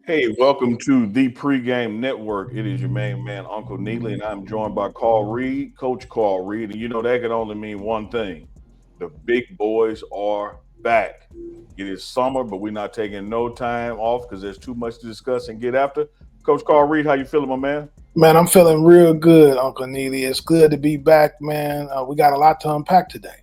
Hey, welcome to the pregame network. It is your main man, Uncle Neely, and I'm joined by Carl Reed, Coach Carl Reed. And you know that can only mean one thing: the big boys are back. It is summer, but we're not taking no time off because there's too much to discuss and get after. Coach Carl Reed, how you feeling, my man? Man, I'm feeling real good, Uncle Neely. It's good to be back, man. We got a lot to unpack today.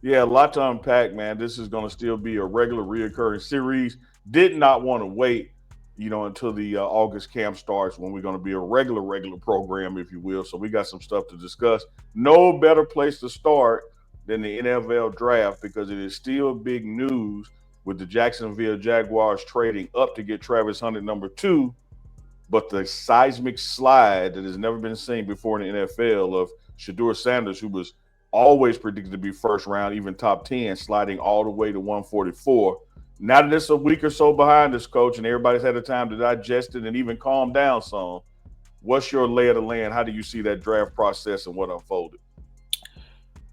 Yeah, a lot to unpack, man. This is going to still be a regular, reoccurring series. Did not want to wait, until the August camp starts when we're going to be a regular program, if you will. So we got some stuff to discuss. No better place to start than the NFL draft because it is still big news with the Jacksonville Jaguars trading up to get Travis Hunter number two, but the seismic slide that has never been seen before in the NFL of Shadur Sanders, who was always predicted to be first round, even top 10, sliding all the way to 144. Now that it's a week or so behind us, coach, and everybody's had the time to digest it and even calm down some, what's your lay of the land? How do you see that draft process and what unfolded?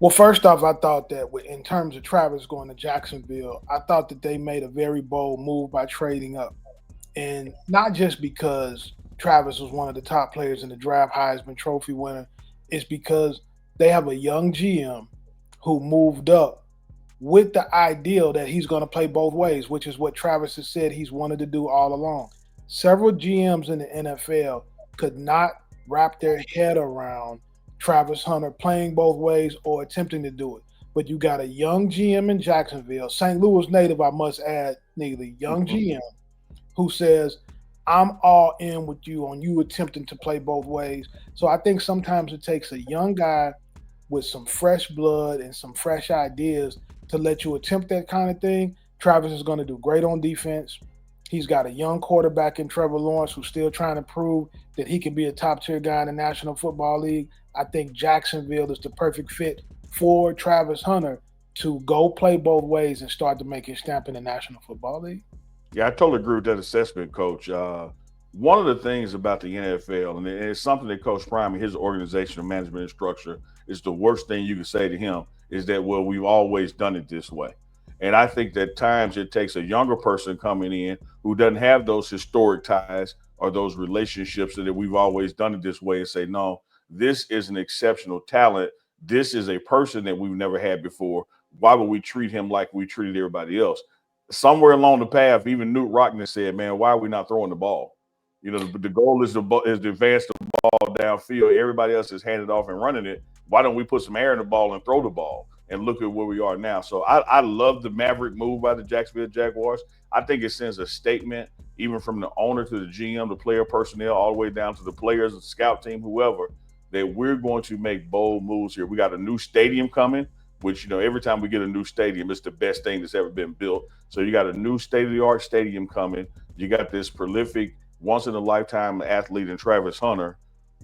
Well, first off, I thought that in terms of Travis going to Jacksonville, I thought that they made a very bold move by trading up. And not just because Travis was one of the top players in the draft, Heisman Trophy winner, it's because they have a young GM who moved up with the ideal that he's going to play both ways, which is what Travis has said he's wanted to do all along. Several GMs in the NFL could not wrap their head around Travis Hunter playing both ways or attempting to do it. But you got a young GM in Jacksonville, St. Louis native, I must add, Neely, young Mm-hmm. GM who says, I'm all in with you on you attempting to play both ways. So I think sometimes it takes a young guy with some fresh blood and some fresh ideas to let you attempt that kind of thing. Travis is going to do great on defense. He's got a young quarterback in Trevor Lawrence who's still trying to prove that he can be a top tier guy in the National Football League. I think Jacksonville is the perfect fit for Travis Hunter to go play both ways and start to make his stamp in the National Football League. Yeah, I totally agree with that assessment, Coach. One of the things about the NFL, and it's something that Coach Prime and his organizational management and structure is the worst thing you can say to him is that, well, we've always done it this way. And I think that times it takes a younger person coming in who doesn't have those historic ties or those relationships that we've always done it this way and say, no, this is an exceptional talent. This is a person that we've never had before. Why would we treat him like we treated everybody else? Somewhere along the path, even Newt Rockne said, "Man, why are we not throwing the ball? The goal is to advance the ball downfield. Everybody else is handing it off and running it. Why don't we put some air in the ball and throw the ball and look at where we are now?" So I love the Maverick move by the Jacksonville Jaguars. I think it sends a statement, even from the owner to the GM, the player personnel, all the way down to the players, the scout team, whoever, that we're going to make bold moves here. We got a new stadium coming, which every time we get a new stadium, it's the best thing that's ever been built. So you got a new state of the art stadium coming. You got this prolific, once in a lifetime athlete in Travis Hunter.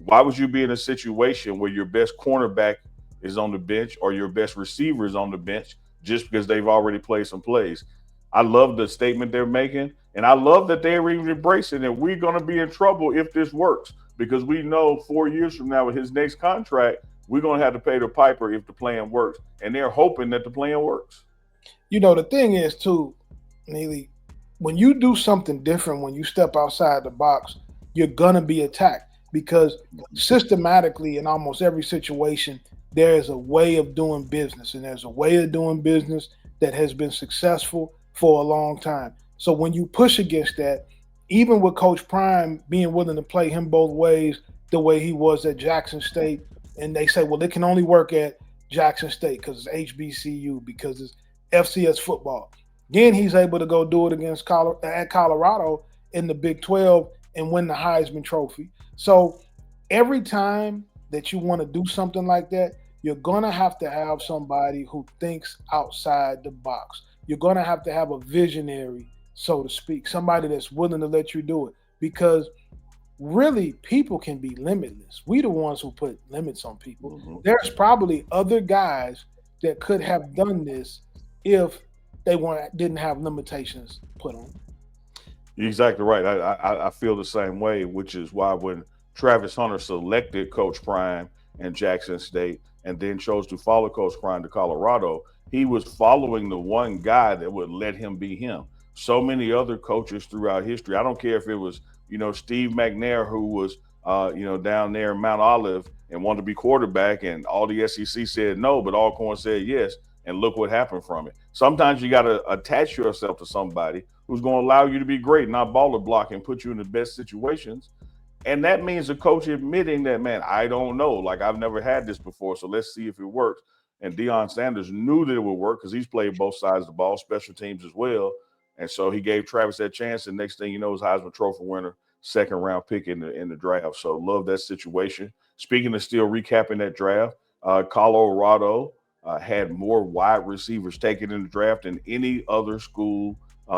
Why would you be in a situation where your best cornerback is on the bench or your best receiver is on the bench just because they've already played some plays? I love the statement they're making, and I love that they're even embracing it. We're going to be in trouble if this works because we know 4 years from now with his next contract, we're going to have to pay the piper if the plan works, and they're hoping that the plan works. The thing is, too, Neely, when you do something different, when you step outside the box, you're going to be attacked because systematically in almost every situation, there is a way of doing business, and there's a way of doing business that has been successful for a long time. So when you push against that, even with Coach Prime being willing to play him both ways, the way he was at Jackson State, and they say, well, it can only work at Jackson State because it's HBCU, because it's FCS football. Then he's able to go do it at Colorado in the Big 12 and win the Heisman Trophy. So every time that you want to do something like that, you're going to have somebody who thinks outside the box. You're going to have a visionary, so to speak, somebody that's willing to let you do it because really people can be limitless. We the ones who put limits on people. Mhm. There's probably other guys that could have done this if they weren't didn't have limitations put on them. You're exactly right. I feel the same way, which is why when Travis Hunter selected Coach Prime and Jackson State and then chose to follow Coach Prime to Colorado, he was following the one guy that would let him be him. so many other coaches throughout history. I don't care if it was, Steve McNair, who was, down there in Mount Olive and wanted to be quarterback, and all the SEC said no, but Alcorn said yes. And look what happened from it. Sometimes you got to attach yourself to somebody who's going to allow you to be great, not baller block, and put you in the best situations. And that means the coach admitting that, man, I don't know. Like, I've never had this before, so let's see if it works. And Deion Sanders knew that it would work because he's played both sides of the ball, special teams as well. And so he gave Travis that chance. And next thing you know, is Heisman Trophy winner, second round pick in the draft. So love that situation. Speaking of still recapping that draft, Colorado had more wide receivers taken in the draft than any other school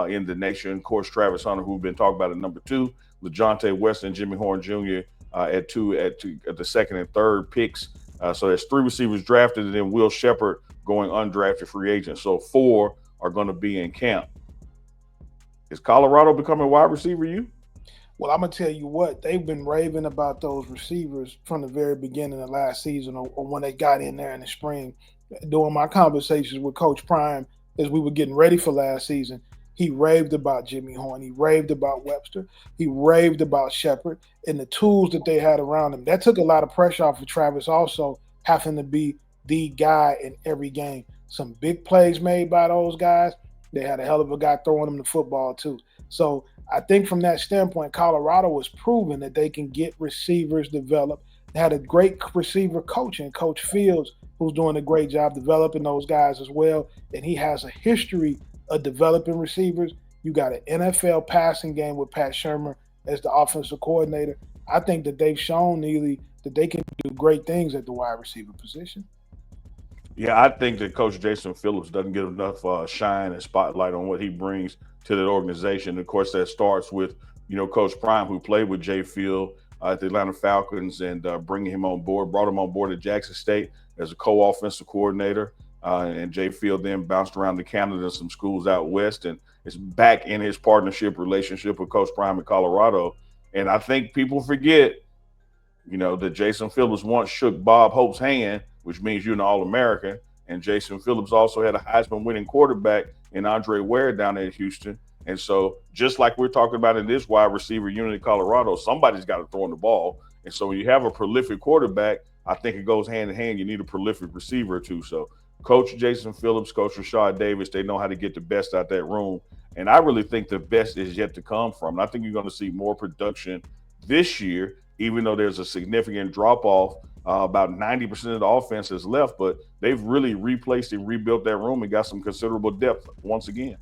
in the nation. Of course, Travis Hunter, who've been talked about at number 2, LeJontay Weston, Jimmy Horn Jr. At the second and third picks. So there's 3 receivers drafted, and then Will Shepherd going undrafted free agent. So 4 are going to be in camp. Is Colorado becoming a wide receiver? Well, I'm gonna tell you what, they've been raving about those receivers from the very beginning of last season, or when they got in there in the spring. During my conversations with Coach Prime as we were getting ready for last season, he raved about Jimmy Horn. He raved about Webster. He raved about Shepard and the tools that they had around him. That took a lot of pressure off of Travis also having to be the guy in every game. Some big plays made by those guys. They had a hell of a guy throwing them the football too. So I think from that standpoint, Colorado was proven that they can get receivers developed. They had a great receiver coach in Coach Fields, who's doing a great job developing those guys as well. And he has a history of developing receivers. You got an NFL passing game with Pat Shermer as the offensive coordinator. I think that they've shown, Neely, that they can do great things at the wide receiver position. Yeah, I think that Coach Jason Phillips doesn't get enough shine and spotlight on what he brings to that organization. Of course, that starts with Coach Prime, who played with Jay Field at the Atlanta Falcons, and bringing him on board, brought him on board at Jackson State as a co-offensive coordinator. And Jay Field then bounced around to Canada and some schools out west, and is back in his partnership relationship with Coach Prime in Colorado. And I think people forget that Jason Phillips once shook Bob Hope's hand, which means you're an All-American. And Jason Phillips also had a Heisman winning quarterback in Andre Ware down there in Houston. And so just like we're talking about in this wide receiver unit in Colorado, somebody's got to throw in the ball. And so when you have a prolific quarterback, I think it goes hand in hand. You need a prolific receiver too. So Coach Jason Phillips, Coach Rashad Davis, they know how to get the best out that room. And I really think the best is yet to come from. And I think you're going to see more production this year, even though there's a significant drop off. About 90% of the offense is left, but they've really replaced and rebuilt that room and got some considerable depth once again.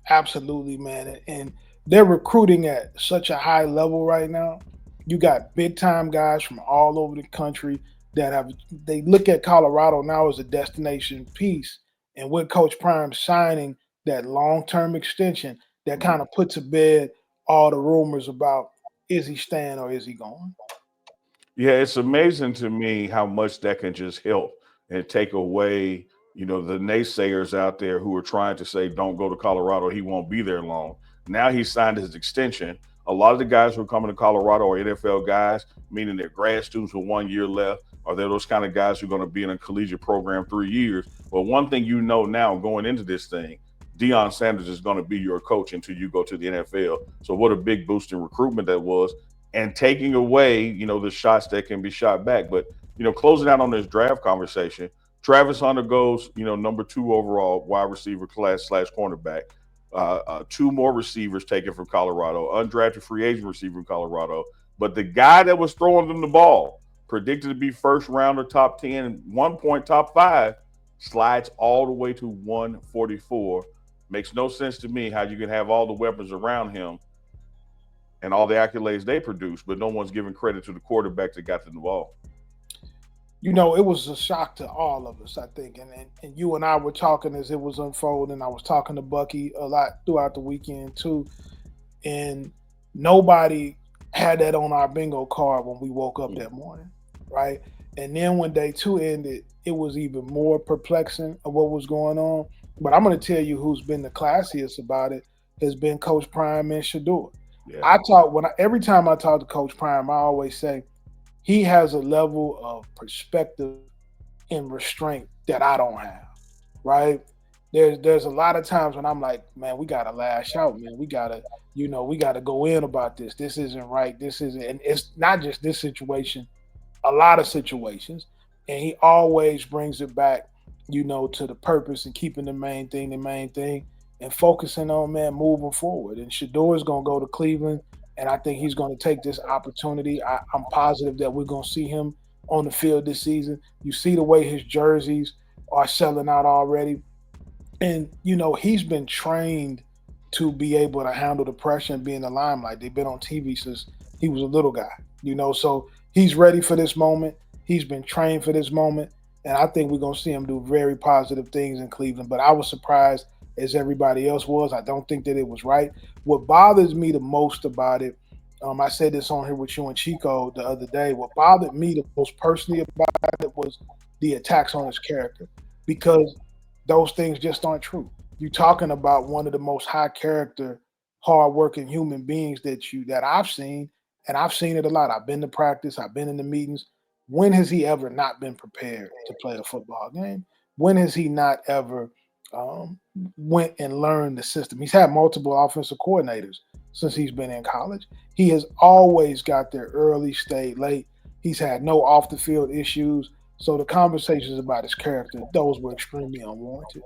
Absolutely, man. And they're recruiting at such a high level right now. You got big time guys from all over the country they look at Colorado now as a destination piece. And with Coach Prime signing that long-term extension, that kind of puts to bed all the rumors about is he staying or is he going? Yeah, it's amazing to me how much that can just help and take away, the naysayers out there who are trying to say, don't go to Colorado, he won't be there long. Now he signed his extension. A lot of the guys who are coming to Colorado are NFL guys, meaning they're grad students with 1 year left, or they're those kind of guys who are going to be in a collegiate program 3 years. But one thing now going into this thing, Deion Sanders is going to be your coach until you go to the NFL. So what a big boost in recruitment that was. And taking away, the shots that can be shot back. But, closing out on this draft conversation, Travis Hunter goes, number 2 overall wide receiver class / cornerback. 2 more receivers taken from Colorado, undrafted free agent receiver from Colorado. But the guy that was throwing them the ball, predicted to be first rounder, top 10, and 1 point top 5, slides all the way to 144. Makes no sense to me how you can have all the weapons around him and all the accolades they produce, but no one's giving credit to the quarterback that got them the ball. It was a shock to all of us, I think. And you and I were talking as it was unfolding. I was talking to Bucky a lot throughout the weekend too. And nobody had that on our bingo card when we woke up that morning, right? And then when day 2 ended, it was even more perplexing of what was going on. But I'm going to tell you who's been the classiest about it has been Coach Prime and Shadur. Yeah. Every time I talk to Coach Prime, I always say he has a level of perspective and restraint that I don't have, right? there's a lot of times when I'm like, man, we gotta lash out, man. We gotta go in about this. This isn't right. This isn't, and it's not just this situation, a lot of situations. And he always brings it back, to the purpose and keeping the main thing, and focusing on, man, moving forward. And Shador is gonna go to Cleveland, and I think he's gonna take this opportunity. I'm positive that we're gonna see him on the field this season. You see the way his jerseys are selling out already, and he's been trained to be able to handle the pressure and be in the limelight. They've been on TV since he was a little guy, so he's ready for this moment. He's been trained for this moment, and I think we're gonna see him do very positive things in Cleveland. But I was surprised, as everybody else was. I don't think that it was right. What bothers me the most about it, I said this on here with you and Chico the other day. What bothered me the most personally about it was the attacks on his character, because those things just aren't true. You're talking about one of the most high character, hardworking human beings that I've seen, and I've seen it a lot. I've been to practice, I've been in the meetings. When has he ever not been prepared to play a football game? When has he not ever um, went and learned the system? He's had multiple offensive coordinators since he's been in college. He has always got there early, stayed late. He's had no off the field issues. So the conversations about his character, those were extremely unwarranted.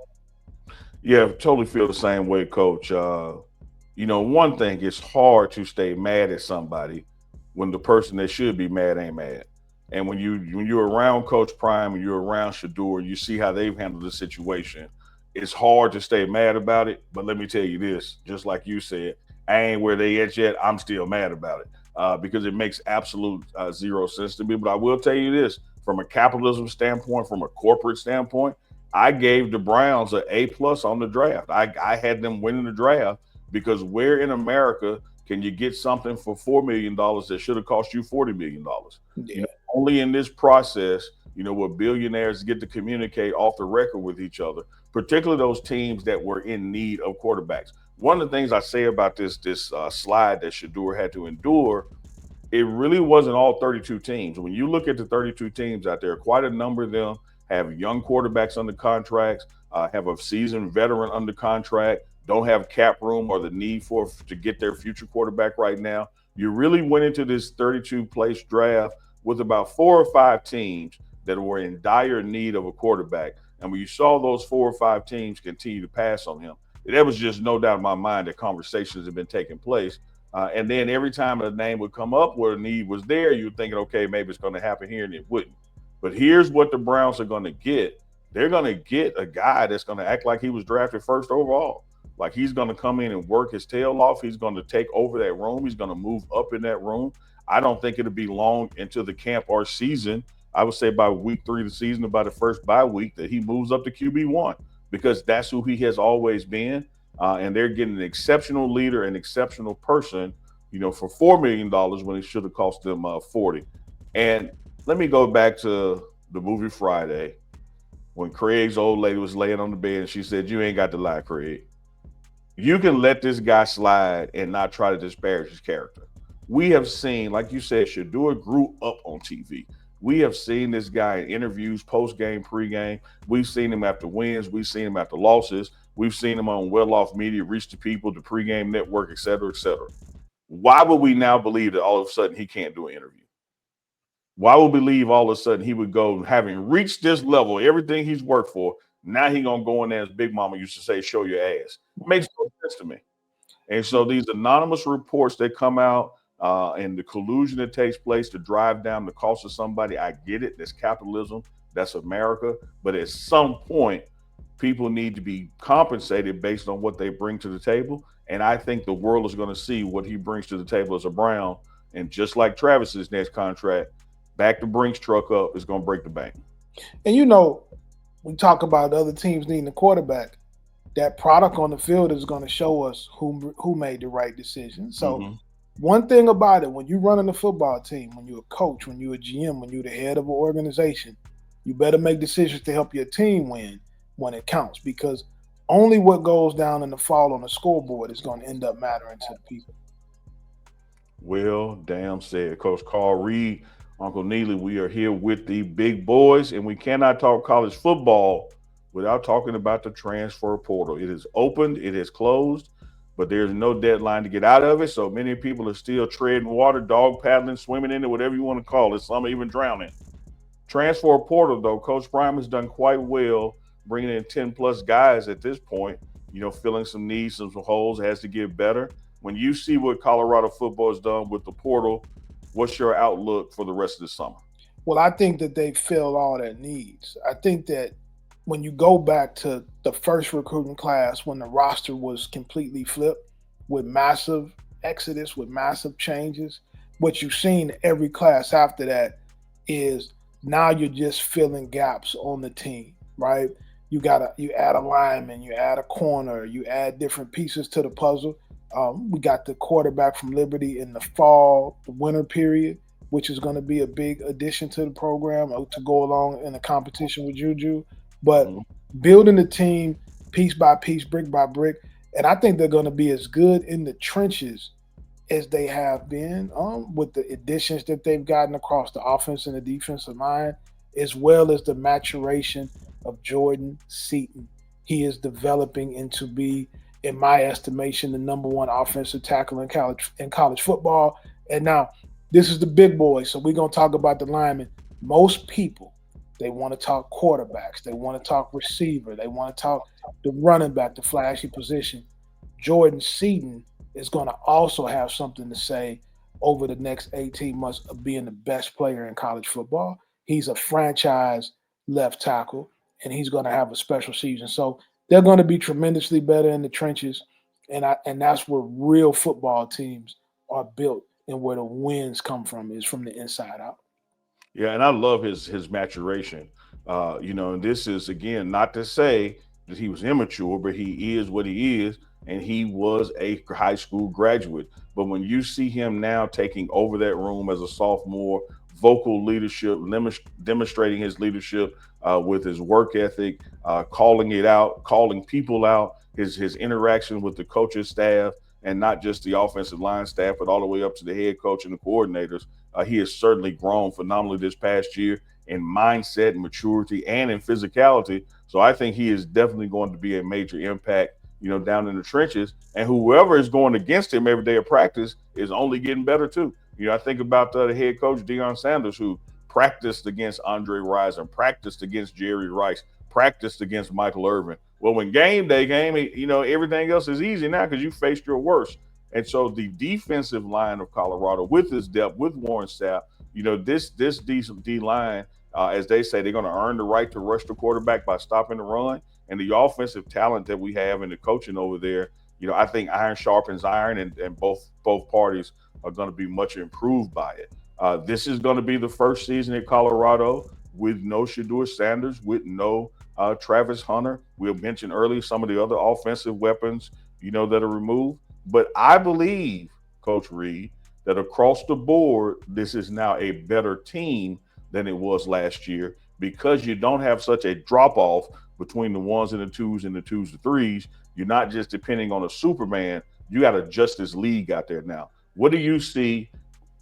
Yeah, totally feel the same way, Coach. One thing, it's hard to stay mad at somebody when the person that should be mad ain't mad. And when you're around Coach Prime and you're around Shadur, you see how they've handled the situation. It's hard to stay mad about it. But let me tell you this, just like you said, I ain't where they at yet. I'm still mad about it because it makes absolute zero sense to me. But I will tell you this, from a capitalism standpoint, from a corporate standpoint, I gave the Browns an A+ on the draft. I had them winning the draft because where in America can you get something for $4 million that should have cost you $40 million? Yeah. Only in this process, where billionaires get to communicate off the record with each other, particularly those teams that were in need of quarterbacks. One of the things I say about this slide that Shadur had to endure, it really wasn't all 32 teams. When you look at the 32 teams out there, quite a number of them have young quarterbacks under contracts, have a seasoned veteran under contract, don't have cap room or the need for to get their future quarterback right now. You really went into this 32 place draft with about 4 or 5 teams that were in dire need of a quarterback. And when you saw those 4 or 5 teams continue to pass on him, there was just no doubt in my mind that conversations have been taking place. And then every time a name would come up where a need was there, you're thinking, okay, maybe it's going to happen here, and it wouldn't. But here's what the Browns are going to get. They're going to get a guy that's going to act like he was drafted first overall. Like he's going to come in and work his tail off. He's going to take over that room. He's going to move up in that room. I don't think it'll be long into the camp or season. I would say by week 3 of the season, about the first bye week, that he moves up to QB1 because that's who he has always been. And they're getting an exceptional leader, an exceptional person, for $4 million when it should have cost them 40. And let me go back to the movie Friday when Craig's old lady was laying on the bed and she said, "You ain't got to lie, Craig. You can let this guy slide and not try to disparage his character." We have seen, like you said, Shadur grew up on TV. We have seen this guy in interviews, post game, pre game. We've seen him after wins. We've seen him after losses. We've seen him on well off media, reach the people, the pregame network, et cetera, et cetera. Why would we now believe that all of a sudden he can't do an interview? Why would we believe all of a sudden he would go, having reached this level, everything he's worked for, now he gonna go in there, as Big Mama used to say, show your ass? Makes no sense to me. And so these anonymous reports that come out and the collusion that takes place to drive down the cost of somebody, I get it. That's capitalism. That's America. But at some point, people need to be compensated based on what they bring to the table. And I think the world is going to see what he brings to the table as a Brown. And just like Travis's next contract, back the Brinks truck up is going to break the bank. And we talk about other teams needing a quarterback. That product on the field is going to show us who made the right decision. So Mm-hmm. one thing about it, when you're running a football team, when you're a coach, when you're a GM, when you're the head of an organization, you better make decisions to help your team win when it counts, because only what goes down in the fall on the scoreboard is going to end up mattering to the people. Well, damn said Coach Carl Reed, Uncle Neely. We are here with the big boys, and we cannot talk college football without talking about the transfer portal. It is opened, it is closed, but there's no deadline to get out of it. So many people are still treading water, dog paddling, swimming in it, whatever you want to call it. Some are even drowning. Transfer portal, though, Coach Prime has done quite well bringing in 10 plus guys at this point, filling some needs, some holes, has to get better. When you see what Colorado football has done with the portal, what's your outlook for the rest of the summer? Well, I think that they filled all their needs. I think that when you go back to the first recruiting class, when the roster was completely flipped with massive exodus, with massive changes, what you've seen every class after that is now you're just filling gaps on the team, right? You add a lineman, you add a corner, you add different pieces to the puzzle. We got the quarterback from Liberty in the fall, the winter period, which is going to be a big addition to the program to go along in the competition with Juju. But Mhm. building the team piece by piece, brick by brick, and I think they're going to be as good in the trenches as they have been with the additions that they've gotten across the offense and the defensive line, as well as the maturation of Jordan Seaton. He is developing into be, in my estimation, the number one offensive tackle in college football. And now, this is the big boy, so we're gonna talk about the linemen. Most people, they want to talk quarterbacks, they want to talk receiver, they want to talk the running back, the flashy position. Jordan Seaton is going to also have something to say over the next 18 months of being the best player in college football. He's a franchise left tackle, and he's going to have a special season. So they're going to be tremendously better in the trenches, and that's where real football teams are built, and where the wins come from is from the inside out. Yeah, and I love his maturation. And this is again not to say that he was immature, but he is what he is, and he was a high school graduate. But when you see him now taking over that room as a sophomore, vocal leadership, demonstrating his leadership with his work ethic, calling it out, calling people out, his interaction with the coaches staff, and not just the offensive line staff, but all the way up to the head coach and the coordinators. He has certainly grown phenomenally this past year in mindset and maturity and in physicality. So I think he is definitely going to be a major impact, down in the trenches. And whoever is going against him every day of practice is only getting better too. I think about the head coach Deion Sanders, who practiced against Andre Rison, practiced against Jerry Rice, practiced against Michael Irvin. Well, when game day came, everything else is easy now because you faced your worst. And so the defensive line of Colorado, with his depth, with Warren Sapp, this D line, as they say, they're going to earn the right to rush the quarterback by stopping the run. And the offensive talent that we have and the coaching over there, I think iron sharpens iron, and both parties are going to be much improved by it. This is going to be the first season at Colorado with no Shadur Sanders, with no Travis Hunter. We mentioned earlier some of the other offensive weapons, that are removed. But I believe, Coach Reed, that across the board, this is now a better team than it was last year because you don't have such a drop off between the ones and the twos to threes. You're not just depending on a Superman. You got a Justice League out there now. What do you see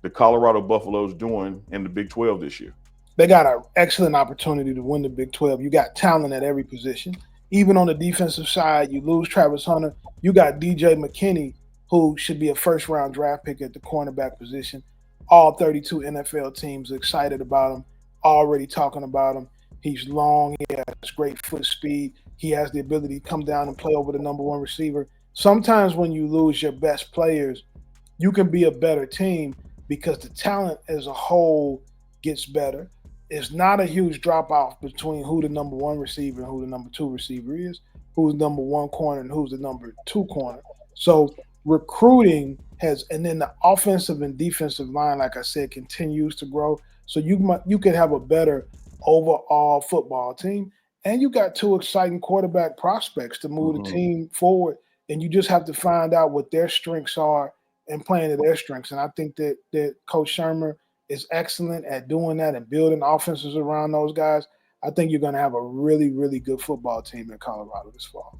the Colorado Buffaloes doing in the Big 12 this year? They got an excellent opportunity to win the Big 12. You got talent at every position. Even on the defensive side, you lose Travis Hunter. You got DJ McKinney, who should be a first round draft pick at the cornerback position. All 32 NFL teams are excited about him, already talking about him. He's long, he has great foot speed. He has the ability to come down and play over the number one receiver. Sometimes when you lose your best players, you can be a better team because the talent as a whole gets better. It's not a huge drop off between who the number one receiver and who the number two receiver is, who's number one corner and who's the number two corner. So recruiting has, and then the offensive and defensive line, like I said, continues to grow. So you could have a better overall football team, and you got two exciting quarterback prospects to move the Mm-hmm. team forward. And you just have to find out what their strengths are and playing to their strengths. And I think that Coach Shermer is excellent at doing that and building offenses around those guys. I think you're going to have a really, really good football team in Colorado this fall.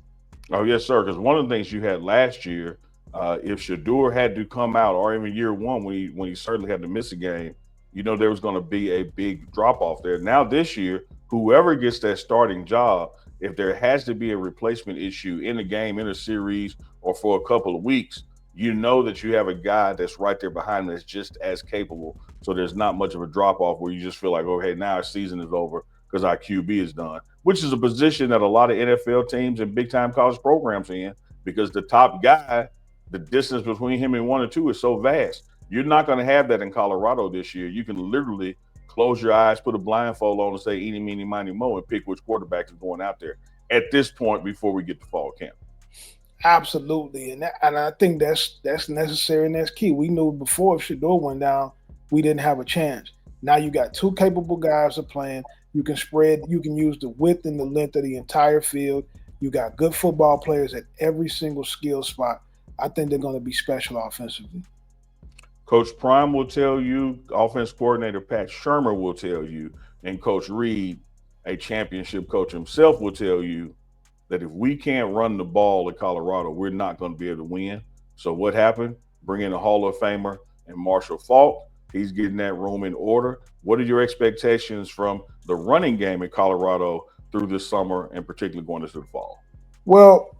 Oh, yes, sir. Because one of the things you had last year, if Shadur had to come out, or even year one when he certainly had to miss a game, there was going to be a big drop off there. Now this year, whoever gets that starting job, if there has to be a replacement issue in a game, in a series, or for a couple of weeks, you know that you have a guy that's right there behind that's just as capable. So there's not much of a drop off where you just feel like, okay, now our season is over because our QB is done, which is a position that a lot of NFL teams and big time college programs are in because the top guy, the distance between him and one or two is so vast. You're not going to have that in Colorado this year. You can literally close your eyes, put a blindfold on, and say eeny, meeny, miny, mo, and pick which quarterback is going out there at this point before we get to fall camp. Absolutely, and I think that's necessary and that's key. We knew before if Shadur went down, we didn't have a chance. Now you got two capable guys are playing. You can spread. You can use the width and the length of the entire field. You got good football players at every single skill spot. I think they're going to be special offensively. Coach Prime will tell you, offense coordinator Pat Shermer will tell you, and Coach Reed, a championship coach himself, will tell you that if we can't run the ball at Colorado, we're not going to be able to win. So what happened? Bring in a Hall of Famer and Marshall Faulk. He's getting that room in order. What are your expectations from the running game in Colorado through this summer and particularly going into the fall? Well,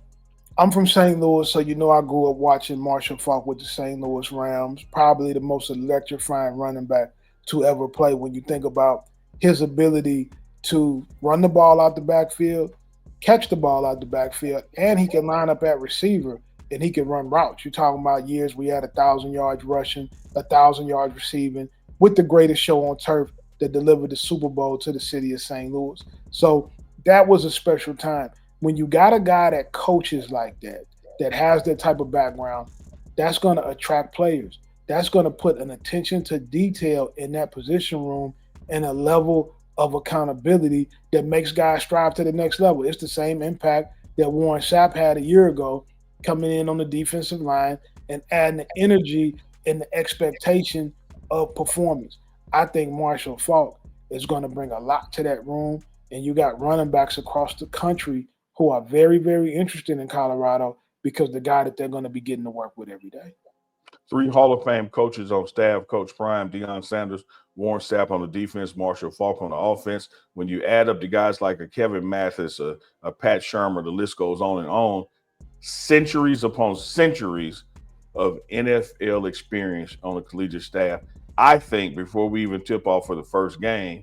I'm from St. Louis, so you know I grew up watching Marshall Faulk with the St. Louis Rams. Probably the most electrifying running back to ever play. When you think about his ability to run the ball out the backfield, catch the ball out the backfield, and he can line up at receiver and he can run routes. You're talking about years we had 1,000 yards rushing, 1,000 yards receiving, with the greatest show on turf that delivered the Super Bowl to the city of St. Louis. So that was a special time. When you got a guy that coaches like that, that has that type of background, that's going to attract players. That's going to put an attention to detail in that position room and a level of accountability that makes guys strive to the next level. It's the same impact that Warren Sapp had a year ago, coming in on the defensive line and adding the energy and the expectation of performance. I think Marshall Faulk is going to bring a lot to that room. And you got running backs across the country who are very, very interested in Colorado because the guy that they're going to be getting to work with every day. Three Hall of Fame coaches on staff: Coach Prime, Deion Sanders, Warren Sapp on the defense, Marshall Faulk on the offense. When you add up the guys like a Kevin Mathis, a Pat Shermer, the list goes on and on. Centuries upon centuries of NFL experience on the collegiate staff. I think before we even tip off for the first game,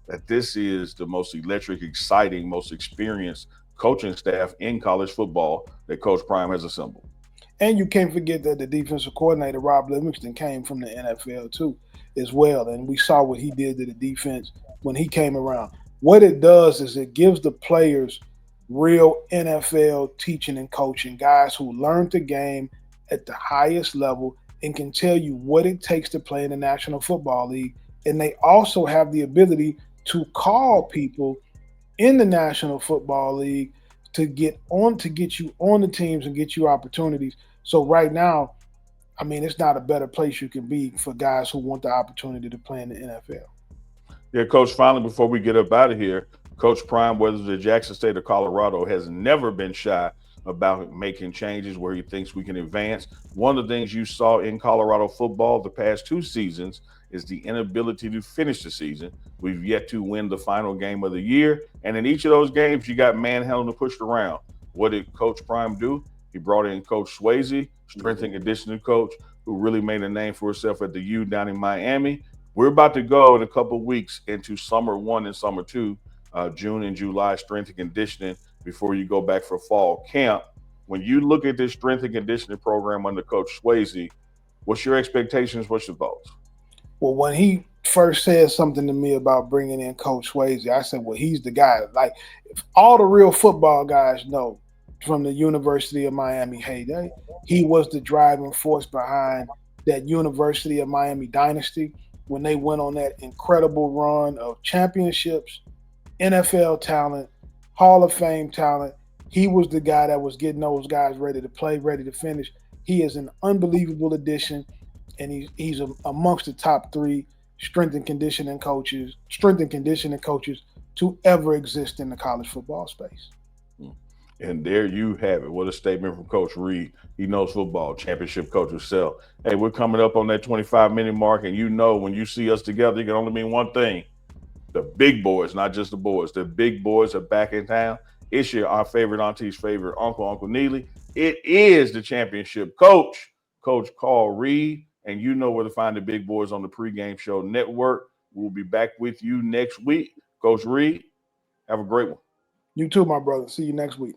that this is the most electric, exciting, most experienced coaching staff in college football that Coach Prime has assembled. And you can't forget that the defensive coordinator, Rob Livingston, came from the NFL too, as well. And we saw what he did to the defense when he came around. What it does is it gives the players real NFL teaching and coaching, guys who learned the game at the highest level and can tell you what it takes to play in the National Football League. And they also have the ability to call people in the National Football League to get you on the teams and get you opportunities. So right now, I mean, it's not a better place you can be for guys who want the opportunity to play in the NFL. Yeah, Coach, finally, before we get up out of here, Coach Prime, whether the Jackson State or Colorado, has never been shy about making changes where he thinks we can advance. One of the things you saw in Colorado football the past two seasons is the inability to finish the season. We've yet to win the final game of the year. And in each of those games, you got manhandled and pushed around. What did Coach Prime do? He brought in Coach Swayze, strength and conditioning coach, who really made a name for himself at the U down in Miami. We're about to go in a couple of weeks into summer one and summer two, June and July strength and conditioning before you go back for fall camp. When you look at this strength and conditioning program under Coach Swayze, what's your expectations? What's your thoughts? Well, when he first said something to me about bringing in Coach Swayze, I said, well, he's the guy. Like, if all the real football guys know from the University of Miami heyday, he was the driving force behind that University of Miami dynasty when they went on that incredible run of championships, NFL talent, Hall of Fame talent. He was the guy that was getting those guys ready to play, ready to finish. He is an unbelievable addition, and he's amongst the top three strength and conditioning coaches to ever exist in the college football space. And there you have it. What a statement from Coach Reed. He knows football, championship coach himself. Hey, we're coming up on that 25-minute mark, and you know when you see us together, it can only mean one thing. The big boys, not just the boys, the big boys are back in town. It's our favorite auntie's favorite Uncle Neely. It is the championship coach, Coach Carl Reed. And you know where to find the big boys on the pregame show network. We'll be back with you next week. Coach Reed, have a great one. You too, my brother. See you next week.